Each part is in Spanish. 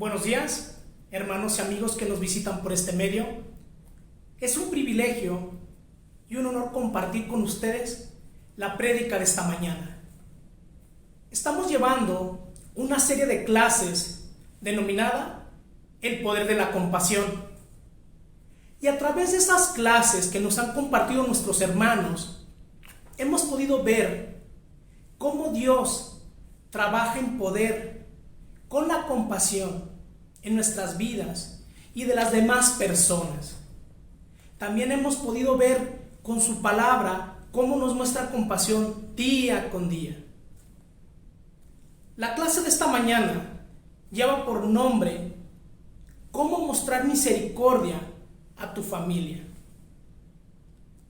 Buenos días, hermanos y amigos que nos visitan por este medio. Es un privilegio y un honor compartir con ustedes la prédica de esta mañana. Estamos llevando una serie de clases denominada El Poder de la Compasión. Y a través de esas clases que nos han compartido nuestros hermanos, hemos podido ver cómo Dios trabaja en poder con la compasión en nuestras vidas y de las demás personas. También hemos podido ver con su palabra cómo nos muestra compasión día con día. La clase de esta mañana lleva por nombre cómo mostrar misericordia a tu familia.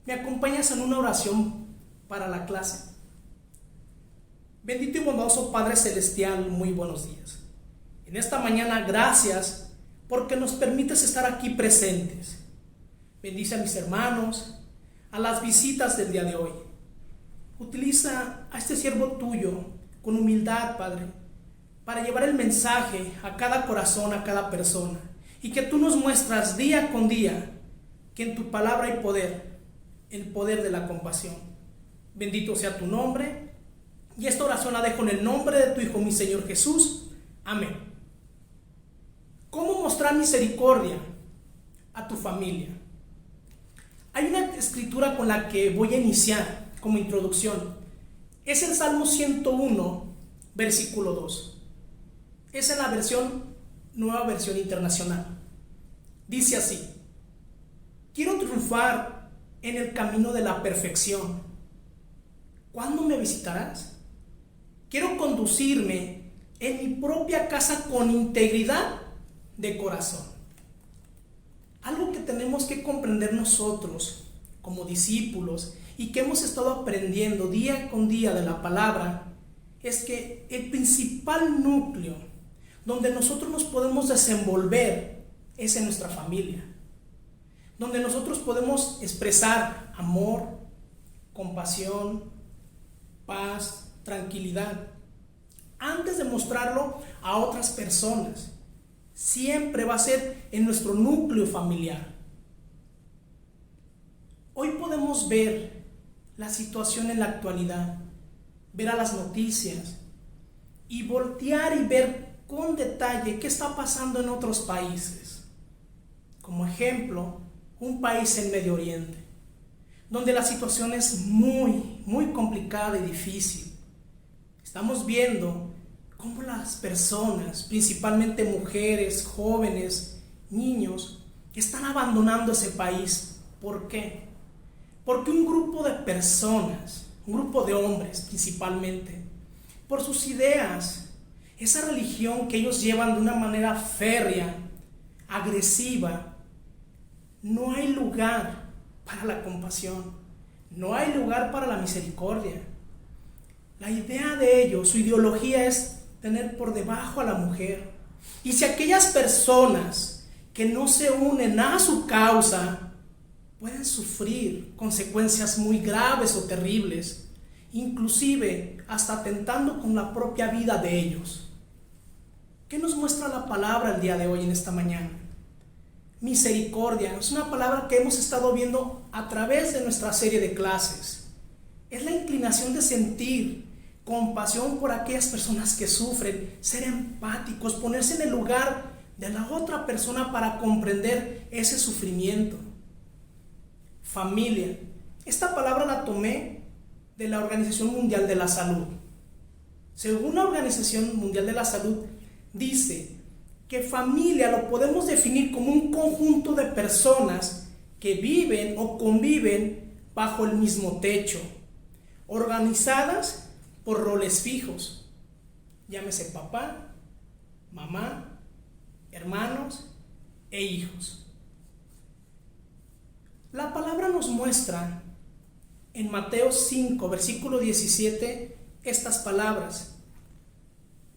¿Me acompañas en una oración para la clase? Bendito y bondadoso Padre Celestial, muy buenos días. En esta mañana, gracias porque nos permites estar aquí presentes. Bendice a mis hermanos, a las visitas del día de hoy. Utiliza a este siervo tuyo con humildad, Padre, para llevar el mensaje a cada corazón, a cada persona. Y que tú nos muestras día con día que en tu palabra hay poder, el poder de la compasión. Bendito sea tu nombre. Y esta oración la dejo en el nombre de tu Hijo, mi Señor Jesús. Amén. ¿Cómo mostrar misericordia a tu familia? Hay una escritura con la que voy a iniciar como introducción. Es el Salmo 101, versículo 2. Es en la nueva versión internacional. Dice así: quiero triunfar en el camino de la perfección. ¿Cuándo me visitarás? Quiero conducirme en mi propia casa con integridad de corazón. Algo que tenemos que comprender nosotros como discípulos y que hemos estado aprendiendo día con día de la palabra es que el principal núcleo donde nosotros nos podemos desenvolver es en nuestra familia, donde nosotros podemos expresar amor, compasión, paz, tranquilidad, antes de mostrarlo a otras personas. Siempre va a ser en nuestro núcleo familiar. Hoy podemos ver la situación en la actualidad, ver a las noticias y voltear y ver con detalle qué está pasando en otros países. Como ejemplo, un país en Medio Oriente, donde la situación es muy complicada y difícil. Estamos viendo cómo las personas, principalmente mujeres, jóvenes, niños, están abandonando ese país. ¿Por qué? Porque un grupo de personas, un grupo de hombres principalmente, por sus ideas, esa religión que ellos llevan de una manera férrea, agresiva, no hay lugar para la compasión, no hay lugar para la misericordia. La idea de ellos, su ideología es tener por debajo a la mujer. Y si aquellas personas que no se unen a su causa pueden sufrir consecuencias muy graves o terribles, inclusive hasta atentando con la propia vida de ellos. ¿Qué nos muestra la palabra el día de hoy en esta mañana? Misericordia es una palabra que hemos estado viendo a través de nuestra serie de clases. Es la inclinación de sentir compasión por aquellas personas que sufren, ser empáticos, ponerse en el lugar de la otra persona para comprender ese sufrimiento. Familia. Esta palabra la tomé de la Organización Mundial de la Salud. Según la Organización Mundial de la Salud, dice que familia lo podemos definir como un conjunto de personas que viven o conviven bajo el mismo techo, organizadas por roles fijos, llámese papá, mamá, hermanos e hijos. La palabra nos muestra en Mateo 5, versículo 17, estas palabras: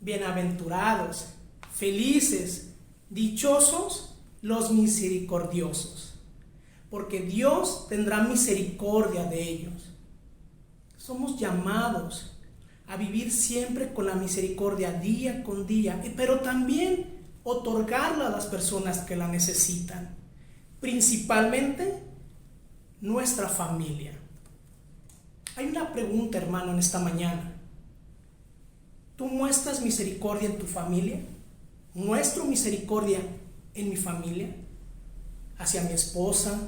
bienaventurados, felices, dichosos los misericordiosos, porque Dios tendrá misericordia de ellos. Somos llamados a vivir siempre con la misericordia día con día, pero también otorgarla a las personas que la necesitan, principalmente nuestra familia. Hay una pregunta, hermano, en esta mañana. ¿Tú muestras misericordia en tu familia? ¿Muestro misericordia en mi familia? Hacia mi esposa,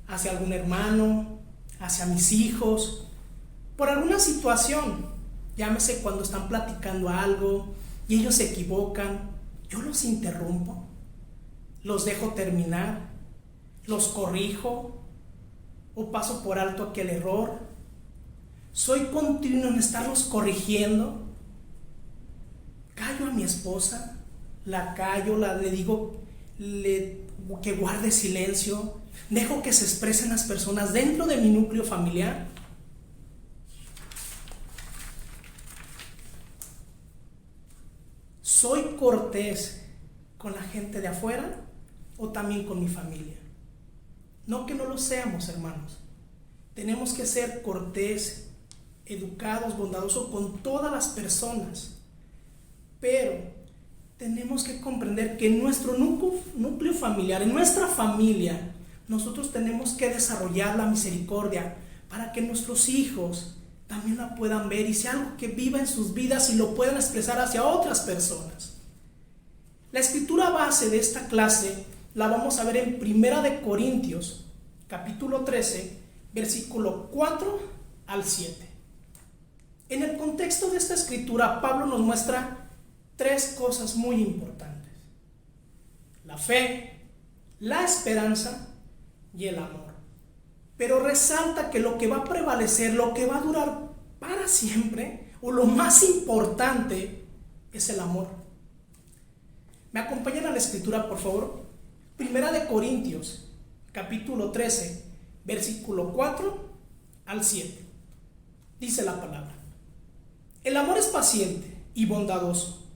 hacia algún hermano, hacia mis hijos, por alguna situación. Llámese cuando están platicando algo y ellos se equivocan, yo los interrumpo, los dejo terminar, los corrijo o paso por alto aquel error. Soy continuo en estarlos corrigiendo. Callo a mi esposa, la callo, le digo que guarde silencio, dejo que se expresen las personas dentro de mi núcleo familiar. ¿Soy cortés con la gente de afuera o también con mi familia? No que no lo seamos, hermanos. Tenemos que ser cortés, educados, bondadosos con todas las personas. Pero tenemos que comprender que en nuestro núcleo familiar, en nuestra familia, nosotros tenemos que desarrollar la misericordia para que nuestros hijos también la puedan ver y sea algo que viva en sus vidas y lo puedan expresar hacia otras personas. La escritura base de esta clase la vamos a ver en 1 Corintios, capítulo 13, versículo 4 al 7. En el contexto de esta escritura, Pablo nos muestra 3 cosas muy importantes: la fe, la esperanza y el amor. Pero resalta que lo que va a prevalecer, lo que va a durar para siempre, o lo más importante, es el amor. ¿Me acompañan a la escritura, por favor? 1 Corintios, capítulo 13, versículo 4 al 7. Dice la palabra: el amor es paciente y bondadoso.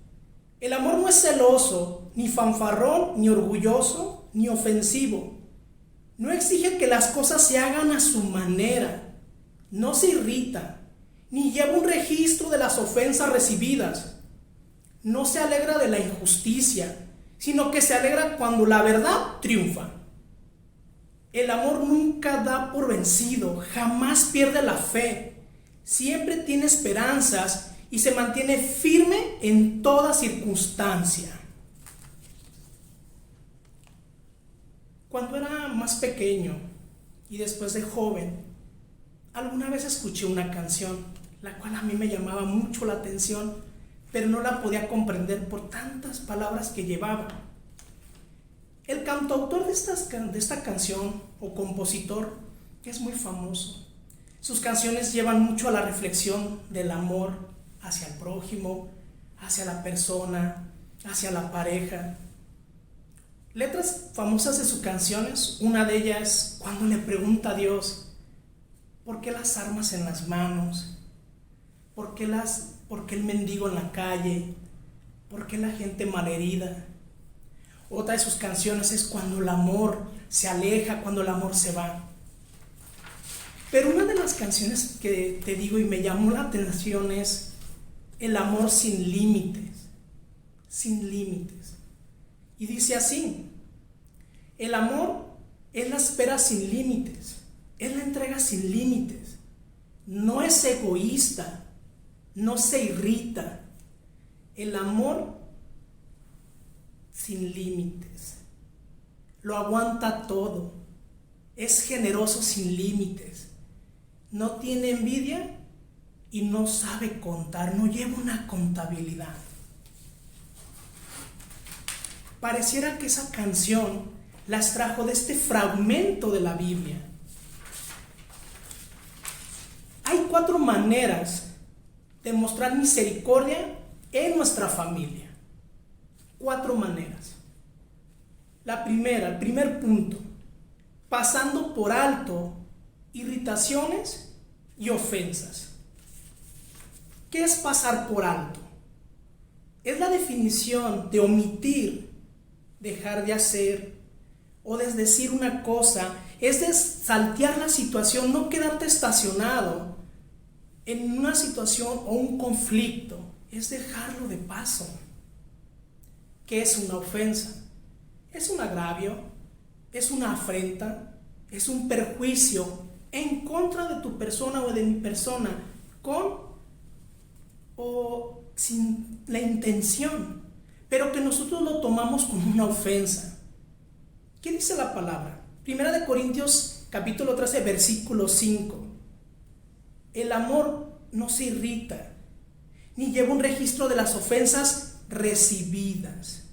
El amor no es celoso, ni fanfarrón, ni orgulloso, ni ofensivo. No exige que las cosas se hagan a su manera. No se irrita, ni lleva un registro de las ofensas recibidas. No se alegra de la injusticia, sino que se alegra cuando la verdad triunfa. El amor nunca da por vencido, jamás pierde la fe. Siempre tiene esperanzas y se mantiene firme en toda circunstancia. Cuando era más pequeño y después de joven, alguna vez escuché una canción, la cual a mí me llamaba mucho la atención, pero no la podía comprender por tantas palabras que llevaba. El cantautor de esta canción, o compositor, es muy famoso. Sus canciones llevan mucho a la reflexión del amor hacia el prójimo, hacia la persona, hacia la pareja. Letras famosas de sus canciones, una de ellas cuando le pregunta a Dios: ¿por qué las armas en las manos? ¿Por qué el mendigo en la calle? ¿Por qué la gente malherida? Otra de sus canciones es cuando el amor se aleja, cuando el amor se va. Pero una de las canciones que te digo y me llamó la atención es el amor sin límites, sin límites. Y dice así: el amor es la espera sin límites, es la entrega sin límites, no es egoísta, no se irrita. El amor sin límites lo aguanta todo, es generoso sin límites, no tiene envidia y no sabe contar, no lleva una contabilidad. Pareciera que esa canción la extrajo de este fragmento de la Biblia. Hay 4 maneras de mostrar misericordia en nuestra familia. 4 maneras. La primera, el primer punto: pasando por alto irritaciones y ofensas. ¿Qué es pasar por alto? Es la definición de omitir, dejar de hacer o de decir una cosa, es de saltear la situación, no quedarte estacionado en una situación o un conflicto, es dejarlo de paso. ¿Qué es una ofensa? Es un agravio, es una afrenta, es un perjuicio en contra de tu persona o de mi persona, con o sin la intención, pero que nosotros lo tomamos como una ofensa. ¿Qué dice la palabra? Primera de Corintios capítulo 13 versículo 5. El amor no se irrita, ni lleva un registro de las ofensas recibidas.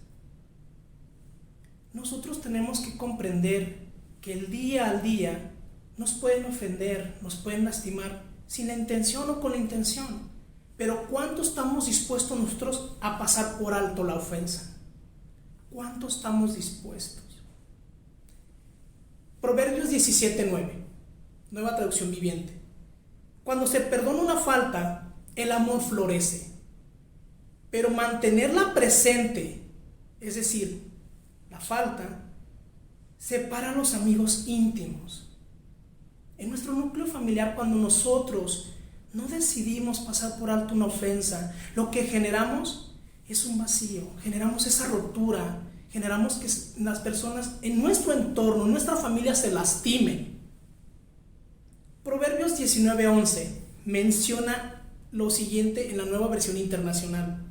Nosotros tenemos que comprender que el día al día nos pueden ofender, nos pueden lastimar, sin la intención o con la intención. Pero ¿cuánto estamos dispuestos nosotros a pasar por alto la ofensa? ¿Cuánto estamos dispuestos? Proverbios 17:9, nueva traducción viviente. Cuando se perdona una falta, el amor florece. Pero mantenerla presente, es decir, la falta, separa a los amigos íntimos. En nuestro núcleo familiar, cuando nosotros no decidimos pasar por alto una ofensa, lo que generamos es un vacío, generamos esa rotura, generamos que las personas en nuestro entorno, en nuestra familia se lastimen. Proverbios 19:11 menciona lo siguiente en la Nueva Versión Internacional.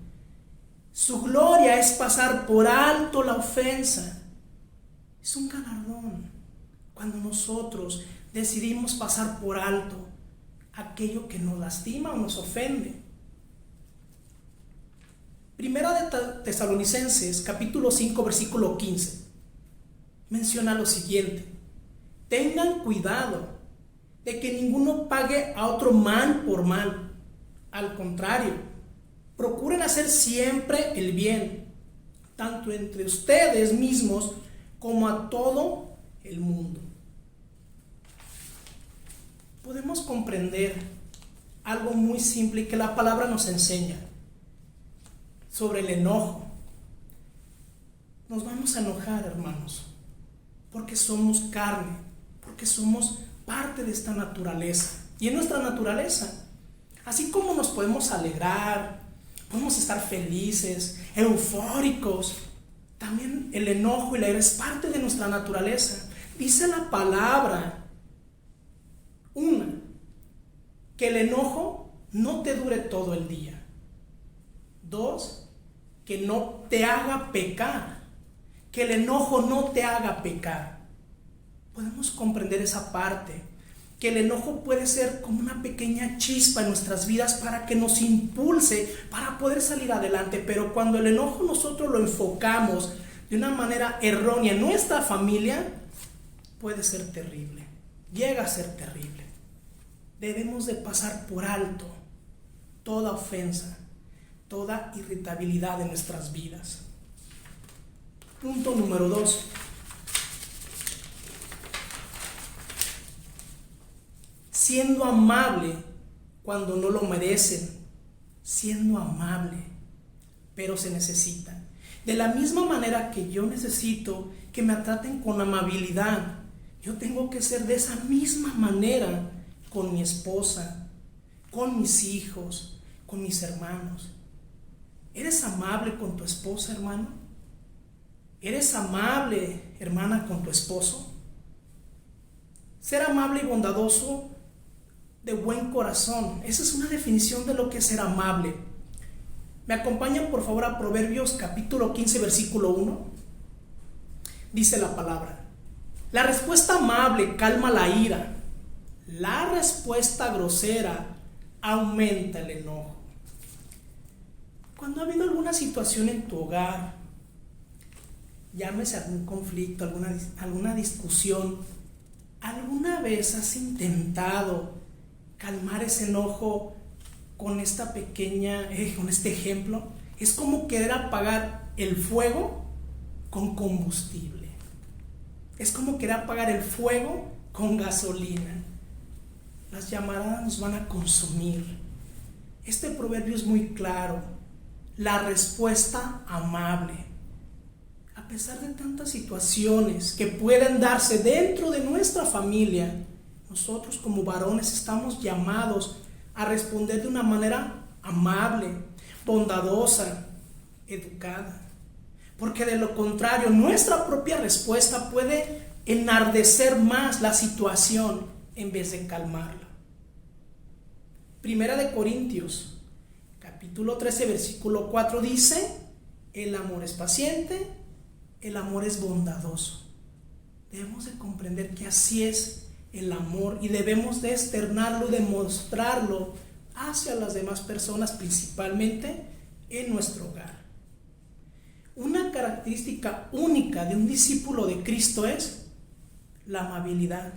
Su gloria es pasar por alto la ofensa. Es un galardón cuando nosotros decidimos pasar por alto aquello que nos lastima o nos ofende. Primera de Tesalonicenses capítulo 5 versículo 15 menciona lo siguiente: tengan cuidado de que ninguno pague a otro mal por mal. Al contrario, procuren hacer siempre el bien, tanto entre ustedes mismos como a todo el mundo. Podemos comprender algo muy simple que la palabra nos enseña sobre el enojo. Nos vamos a enojar, hermanos, porque somos carne, porque somos parte de esta naturaleza. Y en nuestra naturaleza, así como nos podemos alegrar, podemos estar felices, eufóricos, también el enojo y la ira es parte de nuestra naturaleza. Dice la palabra, que el enojo no te dure todo el día. 2, que no te haga pecar, que el enojo no te haga pecar. Podemos comprender esa parte, que el enojo puede ser como una pequeña chispa en nuestras vidas para que nos impulse para poder salir adelante, pero cuando el enojo nosotros lo enfocamos de una manera errónea en nuestra familia, puede ser terrible, llega a ser terrible. Debemos de pasar por alto toda ofensa, toda irritabilidad en nuestras vidas. Punto número 2. Siendo amable cuando no lo merecen, siendo amable, pero se necesita. De la misma manera que yo necesito que me traten con amabilidad, yo tengo que ser de esa misma manera con mi esposa, con mis hijos, con mis hermanos. ¿Eres amable con tu esposa, hermano? ¿Eres amable, hermana, con tu esposo? Ser amable y bondadoso de buen corazón. Esa es una definición de lo que es ser amable. ¿Me acompañan por favor a Proverbios capítulo 15 versículo 1? Dice la palabra: la respuesta amable calma la ira, la respuesta grosera aumenta el enojo. Cuando ha habido alguna situación en tu hogar, llámese algún conflicto, alguna discusión, ¿alguna vez has intentado calmar ese enojo con esta pequeña, con este ejemplo? Es como querer apagar el fuego con combustible. Es como querer apagar el fuego con gasolina. Las llamaradas nos van a consumir. Este proverbio es muy claro. La respuesta amable. A pesar de tantas situaciones que pueden darse dentro de nuestra familia, nosotros como varones estamos llamados a responder de una manera amable, bondadosa, educada. porque de lo contrario, nuestra propia respuesta puede enardecer más la situación en vez de calmarla. Primera de Corintios, capítulo 13, versículo 4 dice: el amor es paciente, el amor es bondadoso. Debemos de comprender que así es el amor y debemos de externarlo y demostrarlo hacia las demás personas, principalmente en nuestro hogar. Una característica única de un discípulo de Cristo es la amabilidad.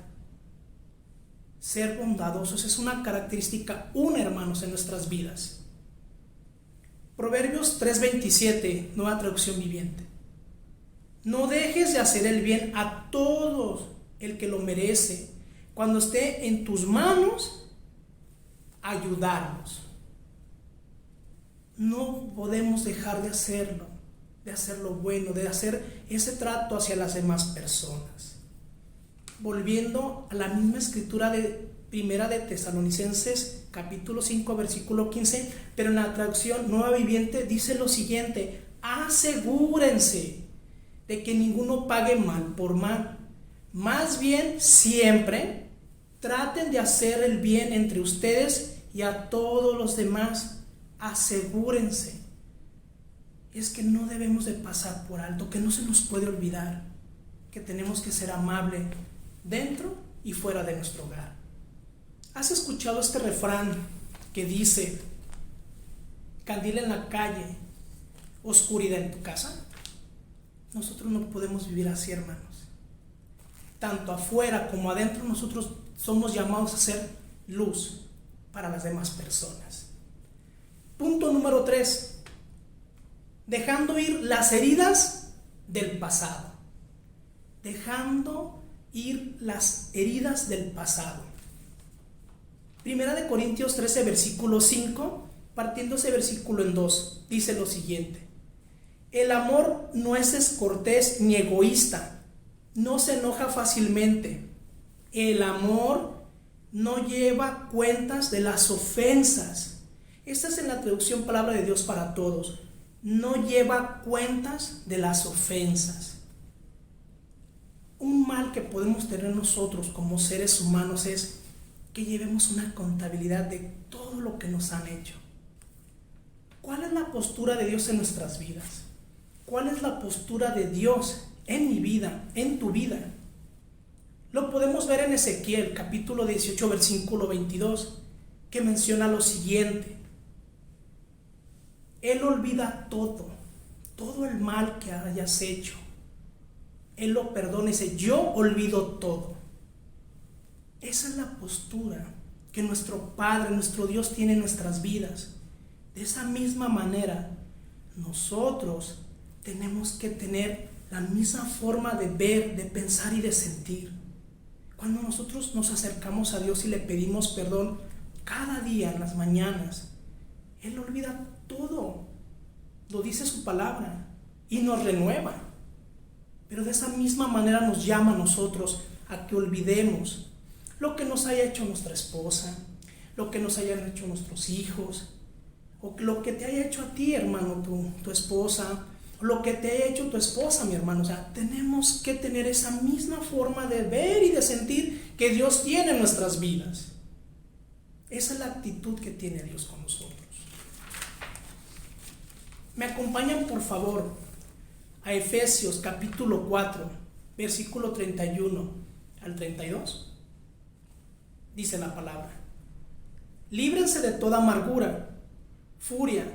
Ser bondadosos es una característica única, hermanos, en nuestras vidas. Proverbios 3:27, nueva traducción viviente. No dejes de hacer el bien a todo el que lo merece. Cuando esté en tus manos, ayudarlos. No podemos dejar de hacer lo bueno, de hacer ese trato hacia las demás personas. Volviendo a la misma escritura de Primera de Tesalonicenses, capítulo 5, versículo 15, pero en la traducción Nueva Viviente dice lo siguiente: asegúrense de que ninguno pague mal por mal. Más bien, siempre traten de hacer el bien entre ustedes y a todos los demás. Asegúrense. Es que no debemos de pasar por alto, que no se nos puede olvidar que tenemos que ser amables dentro y fuera de nuestro hogar. ¿Has escuchado este refrán que dice: candil en la calle, oscuridad en tu casa? Nosotros no podemos vivir así, hermanos. Tanto afuera como adentro, nosotros somos llamados a ser luz para las demás personas. Punto número 3. Dejando ir las heridas del pasado. Dejando ir las heridas del pasado. Primera de Corintios 13, versículo 5, partiendo ese versículo en dos, dice lo siguiente: el amor no es descortés ni egoísta, no se enoja fácilmente. El amor no lleva cuentas de las ofensas. Esta es en la traducción Palabra de Dios para Todos. No lleva cuentas de las ofensas. Un mal que podemos tener nosotros como seres humanos es que llevemos una contabilidad de todo lo que nos han hecho. ¿Cuál es la postura de Dios en nuestras vidas? ¿Cuál es la postura de Dios en mi vida, en tu vida? Lo podemos ver en Ezequiel, capítulo 18, versículo 22, que menciona lo siguiente: Él olvida todo el mal que hayas hecho. Él lo perdona y dice: yo olvido todo. Esa es la postura que nuestro Padre, nuestro Dios tiene en nuestras vidas. De esa misma manera, nosotros tenemos que tener la misma forma de ver, de pensar y de sentir. Cuando nosotros nos acercamos a Dios y le pedimos perdón cada día en las mañanas, Él olvida todo. Lo dice su palabra y nos renueva. Pero de esa misma manera nos llama a nosotros a que olvidemos lo que nos haya hecho nuestra esposa, lo que nos hayan hecho nuestros hijos, o lo que te haya hecho a ti, hermano, tu esposa, o lo que te haya hecho tu esposa, mi hermano. O sea, tenemos que tener esa misma forma de ver y de sentir que Dios tiene en nuestras vidas. Esa es la actitud que tiene Dios con nosotros. Me acompañan, por favor, a Efesios capítulo 4, versículo 31 al 32. Dice la palabra: líbrense de toda amargura, furia,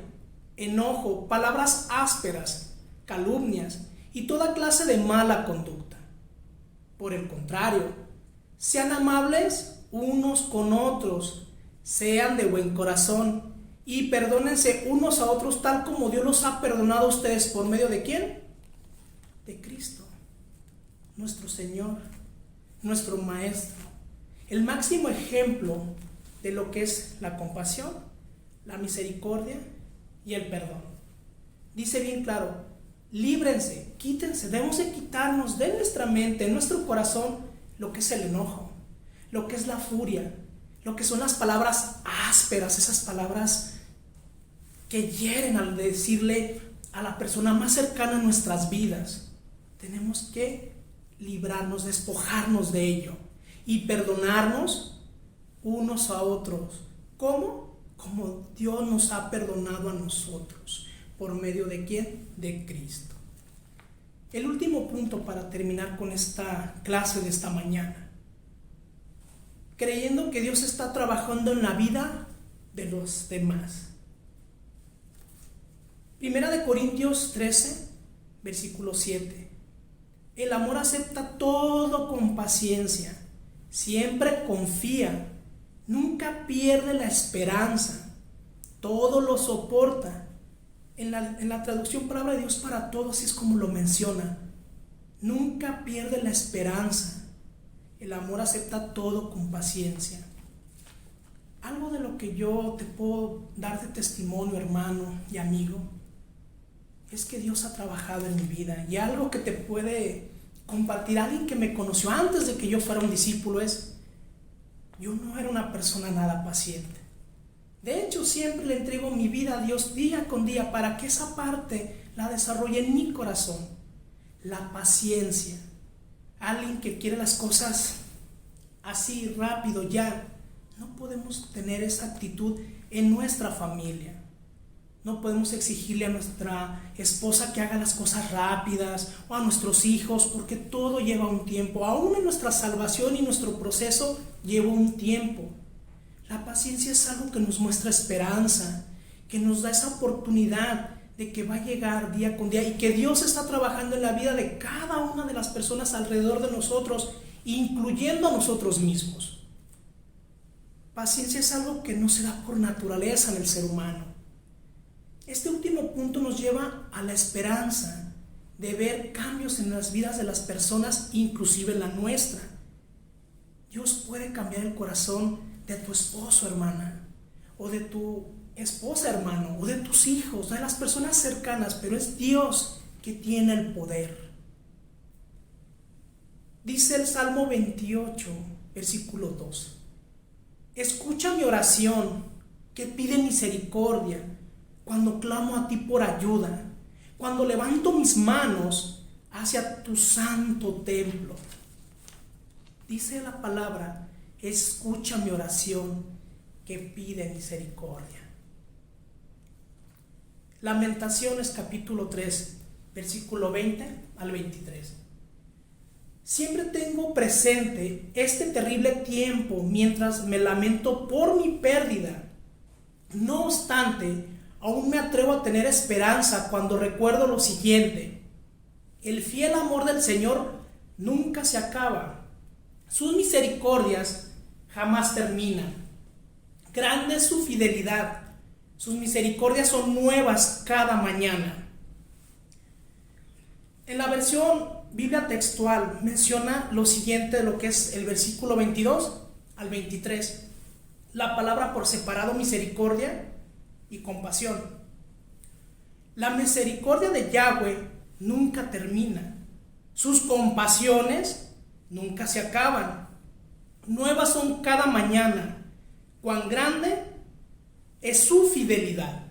enojo, palabras ásperas, calumnias y toda clase de mala conducta. Por el contrario, sean amables unos con otros, sean de buen corazón y perdónense unos a otros tal como Dios los ha perdonado a ustedes. ¿Por medio de quién? De Cristo, nuestro Señor, nuestro Maestro. El máximo ejemplo de lo que es la compasión, la misericordia y el perdón. Dice bien claro: líbrense, quítense. Debemos de quitarnos de nuestra mente, de nuestro corazón, lo que es el enojo, lo que es la furia, lo que son las palabras ásperas, esas palabras que hieren al decirle a la persona más cercana a nuestras vidas, tenemos que librarnos, despojarnos de ello y perdonarnos unos a otros. ¿Cómo? Como Dios nos ha perdonado a nosotros. ¿Por medio de quién? De Cristo. El último punto para terminar con esta clase de esta mañana. Creyendo que Dios está trabajando en la vida de los demás. Primera de Corintios 13, versículo 7. El amor acepta todo con paciencia, siempre confía, nunca pierde la esperanza, todo lo soporta. En la traducción Palabra de Dios para Todos, así es como lo menciona. Nunca pierde la esperanza. El amor acepta todo con paciencia. Algo de lo que yo te puedo dar de testimonio, hermano y amigo, es que Dios ha trabajado en mi vida. Y algo que te puede compartir alguien que me conoció antes de que yo fuera un discípulo es: yo no era una persona nada paciente. De hecho, siempre le entrego mi vida a Dios día con día para que esa parte la desarrolle en mi corazón. La paciencia. Alguien que quiere las cosas así rápido ya. No podemos tener esa actitud en nuestra familia. No podemos exigirle a nuestra esposa que haga las cosas rápidas o a nuestros hijos, porque todo lleva un tiempo. Aún en nuestra salvación y nuestro proceso lleva un tiempo. La paciencia es algo que nos muestra esperanza, que nos da esa oportunidad de que va a llegar día con día y que Dios está trabajando en la vida de cada una de las personas alrededor de nosotros, incluyendo a nosotros mismos. Paciencia es algo que no se da por naturaleza en el ser humano. Este último punto nos lleva a la esperanza de ver cambios en las vidas de las personas, inclusive en la nuestra. Dios puede cambiar el corazón de tu esposo, hermana, o de tu esposa, hermano, o de tus hijos, de las personas cercanas, pero es Dios que tiene el poder. Dice el Salmo 28, versículo 2. Escucha mi oración, que pide misericordia, cuando clamo a ti por ayuda, cuando levanto mis manos hacia tu santo templo. Dice la palabra: escucha mi oración, que pide misericordia. Lamentaciones capítulo 3, versículo 20 al 23. Siempre tengo presente este terrible tiempo mientras me lamento por mi pérdida. No obstante, aún me atrevo a tener esperanza cuando recuerdo lo siguiente: el fiel amor del Señor nunca se acaba. Sus misericordias jamás terminan. Grande es su fidelidad. Sus misericordias son nuevas cada mañana. En la versión Biblia textual menciona lo siguiente de lo que es el versículo 22 al 23. La palabra por separado: misericordia y compasión. La misericordia de Yahweh nunca termina. Sus compasiones nunca se acaban. Nuevas son cada mañana. Cuán grande es su fidelidad.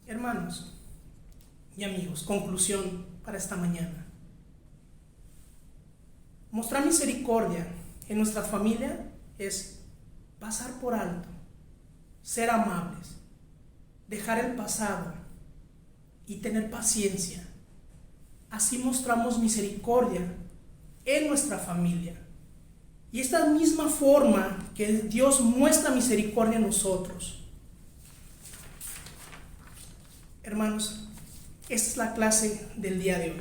Hermanos y amigos, conclusión para esta mañana. Mostrar misericordia en nuestra familia es pasar por alto, ser amables, dejar el pasado y tener paciencia. Así mostramos misericordia en nuestra familia. Y esta misma forma que Dios muestra misericordia en nosotros. Hermanos, esta es la clase del día de hoy.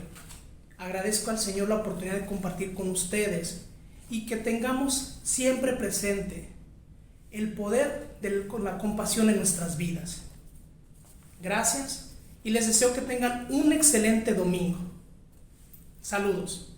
Agradezco al Señor la oportunidad de compartir con ustedes y que tengamos siempre presente el poder de la compasión en nuestras vidas. Gracias y les deseo que tengan un excelente domingo. Saludos.